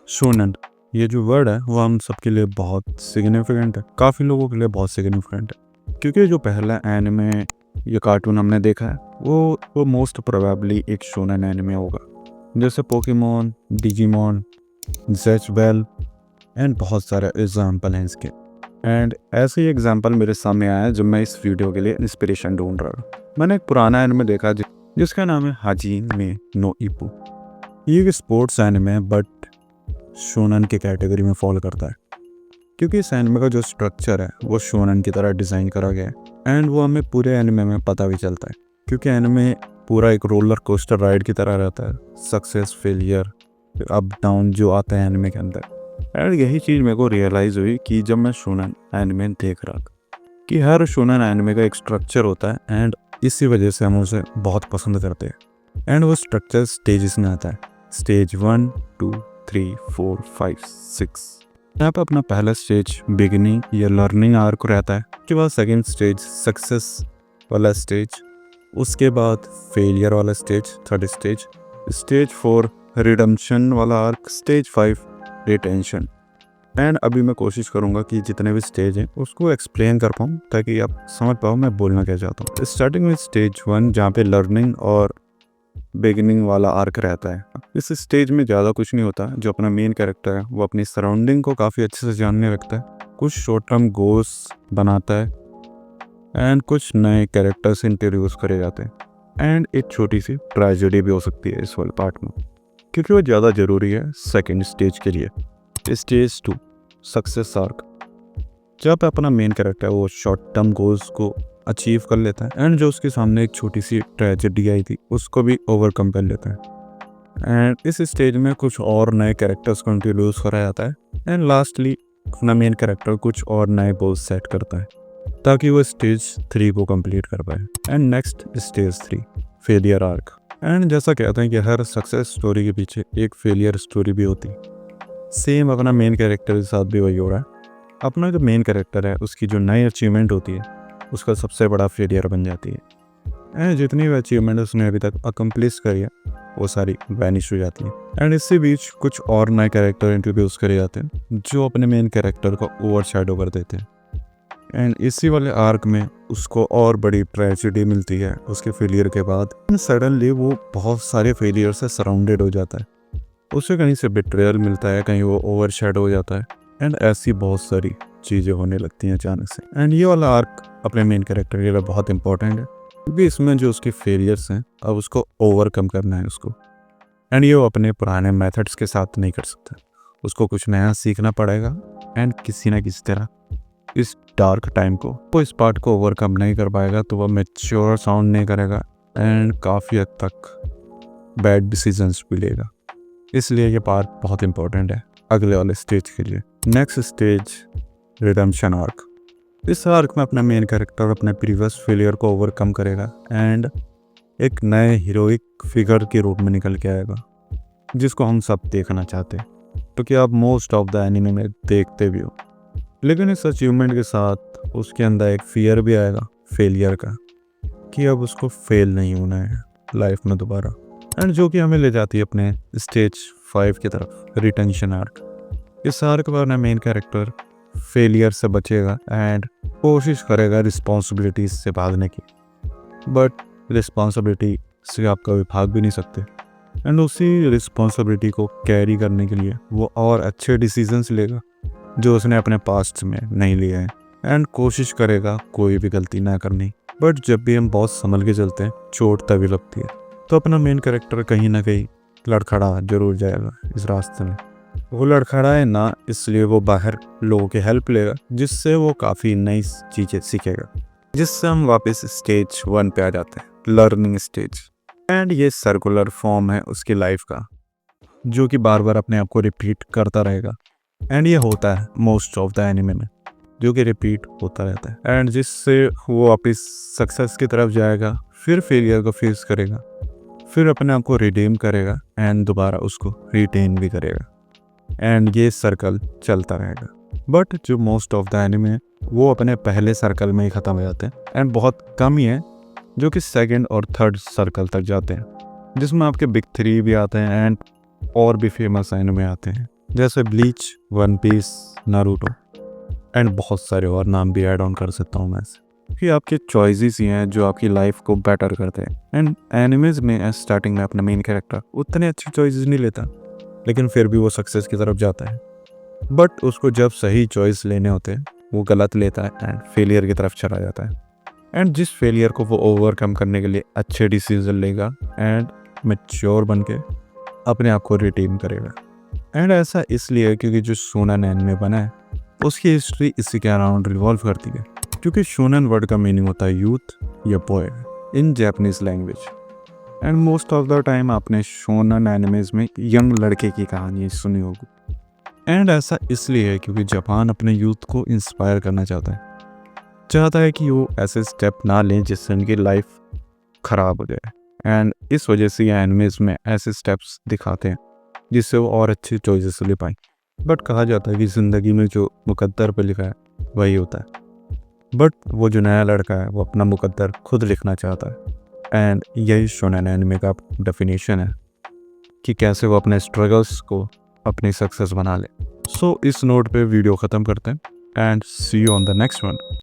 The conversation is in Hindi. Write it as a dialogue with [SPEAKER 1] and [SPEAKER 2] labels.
[SPEAKER 1] शोनन ये जो वर्ड है वो हम सबके लिए बहुत सिग्निफिकेंट है, काफ़ी लोगों के लिए बहुत सिग्निफिकेंट है, क्योंकि जो पहला एनिमे या कार्टून हमने देखा है वो मोस्ट प्रोबेबली एक शोनन एनिमे होगा, जैसे पोकेमोन, डिजीमोन, जेच बेल एंड बहुत सारे एग्जाम्पल हैं इसके। एंड ऐसे ही एग्जाम्पल मेरे सामने आया जब मैं इस वीडियो के लिए इंस्पिरेशन ढूंढ रहा था। मैंने एक पुराना एनिमे देखा जिसका नाम है हाजिमे नो इप्पू। ये एक स्पोर्ट्स एनिमे है बट शोनन के कैटेगरी में फॉलो करता है, क्योंकि इस एनिमे का जो स्ट्रक्चर है वो शोनन की तरह डिज़ाइन करा गया है। एंड वो हमें पूरे एनिमे में पता भी चलता है, क्योंकि एनिमे पूरा एक रोलर कोस्टर राइड की तरह रहता है, सक्सेस फेलियर अप डाउन जो आता है एनिमे के अंदर। एंड यही चीज़ मेरे को रियलाइज़ हुई कि जब मैं शोनन एनिमे देख रहा था कि हर शोनन एनिमे का एक स्ट्रक्चर होता है एंड इसी वजह से हम उसे बहुत पसंद करते हैं। एंड वो स्ट्रक्चर स्टेजेस में आता है, स्टेज 1, 2, 3, 4, 5, 6। यहाँ पे अपना पहला स्टेज बिगिनिंग या लर्निंग आर्क रहता है, उसके बाद सेकंड स्टेज सक्सेस वाला स्टेज, उसके बाद फेलियर वाला stage third stage, stage 4 redemption वाला आर्क, स्टेज 5 रिटेंशन। एंड अभी मैं कोशिश करूँगा कि जितने भी स्टेज हैं उसको एक्सप्लेन कर पाऊँ ताकि आप समझ पाओ मैं बोलना क्या चाहता हूँ। स्टार्टिंग में स्टेज 1 जहाँ पे लर्निंग और बिगिनिंग वाला आर्क रहता है। इस स्टेज में ज़्यादा कुछ नहीं होता। जो अपना मेन कैरेक्टर है वो अपनी सराउंडिंग को काफ़ी अच्छे से जानने लगता है, कुछ शॉर्ट टर्म गोल्स बनाता है एंड कुछ नए कैरेक्टर्स इंट्रोड्यूस करे जाते हैं। एंड एक छोटी सी ट्रेजेडी भी हो सकती है इस वाले पार्ट में, क्योंकि वो ज़्यादा ज़रूरी है सेकेंड स्टेज के लिए। स्टेज 2 सक्सेस आर्क, जब अपना मेन कैरेक्टर है वो शॉर्ट टर्म गोल्स को अचीव कर लेता है एंड जो उसके सामने एक छोटी सी ट्रेजेडी आई थी उसको भी ओवरकम कर लेता है। एंड इस स्टेज में कुछ और नए कैरेक्टर्स को इंट्रोड्यूस कराया जाता है एंड लास्टली अपना मेन कैरेक्टर कुछ और नए गोल्स सेट करता है ताकि वो स्टेज 3 को कंप्लीट कर पाए। And next stage 3 failure arc. And जैसा कहते हैं कि हर सक्सेस स्टोरी के पीछे एक फेलियर स्टोरी भी होती है, सेम अपना मेन कैरेक्टर के साथ भी वही हो रहा है। अपना जो मेन कैरेक्टर है उसकी जो नई अचीवमेंट होती है उसका सबसे बड़ा फेलियर बन जाती है एंड जितनी भी अचीवमेंट उसने अभी तक अकम्प्लिश करी है वो सारी वैनिश हो जाती है। एंड इसी बीच कुछ और नए कैरेक्टर इंट्रोड्यूस करे जाते हैं जो अपने मेन कैरेक्टर को ओवर शैडो कर देते हैं। एंड इसी वाले आर्क में उसको और बड़ी ट्रेजेडी मिलती है उसके फेलियर के बाद। सडनली वो बहुत सारे फेलियर से सराउंडेड हो जाता है, उसे कहीं से बिट्रेयल मिलता है, कहीं वो ओवर शैडो हो जाता है एंड ऐसी बहुत सारी चीज़ें होने लगती हैं अचानक से। एंड ये वाला आर्क अपने मेन कैरेक्टर के लिए बहुत इंपॉर्टेंट है, क्योंकि इसमें जो उसके फेलियर्स हैं अब उसको ओवरकम करना है उसको। एंड ये वो अपने पुराने मेथड्स के साथ नहीं कर सकता, उसको कुछ नया सीखना पड़ेगा एंड किसी ना किसी तरह इस डार्क टाइम को वो इस पार्ट को ओवरकम नहीं कर पाएगा तो वह मैच्योर साउंड नहीं करेगा एंड काफ़ी हद तक बैड डिसीजंस भी लेगा। इसलिए ये पार्ट बहुत इंपॉर्टेंट है अगले वाले स्टेज के लिए। Next stage redemption arc. इस आर्क में अपना मेन कैरेक्टर अपने प्रीवियस फेलियर को ओवरकम करेगा एंड एक नए हीरोइक फिगर के रूप में निकल के आएगा, जिसको हम सब देखना चाहते हैं, तो क्या आप मोस्ट ऑफ द एनिमे में देखते भी हो। लेकिन इस अचीवमेंट के साथ उसके अंदर एक फियर भी आएगा फेलियर का, कि अब उसको फेल नहीं होना है लाइफ में दोबारा। एंड जो कि हमें ले जाती है अपने स्टेज 5 की तरफ, रिटेंशन आर्क। इस आर्क पर ना मेन कैरेक्टर फेलियर से बचेगा एंड कोशिश करेगा रिस्पॉन्सिबिलिटीज से भागने की, बट रिस्पॉन्सिबिलिटी से आप कभी भाग भी नहीं सकते। एंड उसी रिस्पॉन्सिबिलिटी को कैरी करने के लिए वो और अच्छे डिसीजंस लेगा जो उसने अपने पास्ट में नहीं लिए हैं एंड कोशिश करेगा कोई भी गलती ना करनी। बट जब भी हम बहुत संभल के चलते हैं चोट तभी लगती है, तो अपना मेन कैरेक्टर कहीं ना कहीं लड़खड़ा जरूर जाएगा इस रास्ते में। वो लड़खड़ाए ना इसलिए वो बाहर लोगों की हेल्प लेगा, जिससे वो काफ़ी नई चीज़ें सीखेगा, जिससे हम वापस स्टेज 1 पे आ जाते हैं, लर्निंग स्टेज। एंड ये सर्कुलर फॉर्म है उसकी लाइफ का, जो कि बार बार अपने आप को रिपीट करता रहेगा। एंड ये होता है मोस्ट ऑफ द एनिमे में, जो कि रिपीट होता रहता है एंड जिससे वो वापस सक्सेस की तरफ जाएगा, फिर फेलियर को फेस करेगा, फिर अपने आप को रिडीम करेगा एंड दोबारा उसको रिटेन भी करेगा एंड ये सर्कल चलता रहेगा। बट जो मोस्ट ऑफ द एनिमे है वो अपने पहले सर्कल में ही ख़त्म हो जाते हैं एंड बहुत कम ही है जो कि सेकंड और थर्ड सर्कल तक जाते हैं, जिसमें आपके बिग 3 भी आते हैं एंड और भी फेमस एनिमे आते हैं जैसे Bleach, One Piece, Naruto and बहुत सारे और नाम भी ऐड ऑन कर सकता हूँ मैं ऐसे, कि आपके चॉइसेस ही हैं जो आपकी लाइफ को बेटर करते हैं। एंड एनिमेज में स्टार्टिंग में अपना मेन कैरेक्टर उतने अच्छी चॉइसेस नहीं लेता, लेकिन फिर भी वो सक्सेस की तरफ जाता है। बट उसको जब सही चॉइस लेने होते हैं वो गलत लेता है एंड फेलियर की तरफ चला जाता है। एंड जिस फेलियर को वो ओवरकम करने के लिए अच्छे डिसीजन लेगा एंड मैच्योर बन के अपने आप को रिटीम करेगा। एंड ऐसा इसलिए है क्योंकि जो शोनन एनिमे बना है उसकी हिस्ट्री इसी के अराउंड रिवॉल्व करती है, क्योंकि शोनन वर्ड का मीनिंग होता है यूथ या boy in Japanese language. And most of the time आपने शोनन एनिमेज में यंग लड़के की कहानी सुनी होगी। एंड ऐसा इसलिए है क्योंकि जापान अपने यूथ को इंस्पायर करना चाहता है कि वो ऐसे स्टेप ना लें जिससे उनकी लाइफ ख़राब हो जाए। एंड इस वजह से ये एनिमेज में ऐसे स्टेप्स दिखाते हैं जिससे वो और अच्छी चॉइसेस ले पाएँ। बट कहा जाता है कि ज़िंदगी में जो मुकद्दर पे लिखा है वही होता है। बट वो जो नया लड़का है वो अपना मुकद्दर खुद लिखना चाहता है। एंड यही शोनन एनिमे का डेफिनेशन है कि कैसे वो अपने स्ट्रगल्स को अपनी सक्सेस बना ले। सो इस नोट पे वीडियो ख़त्म करते हैं and see you on the next one.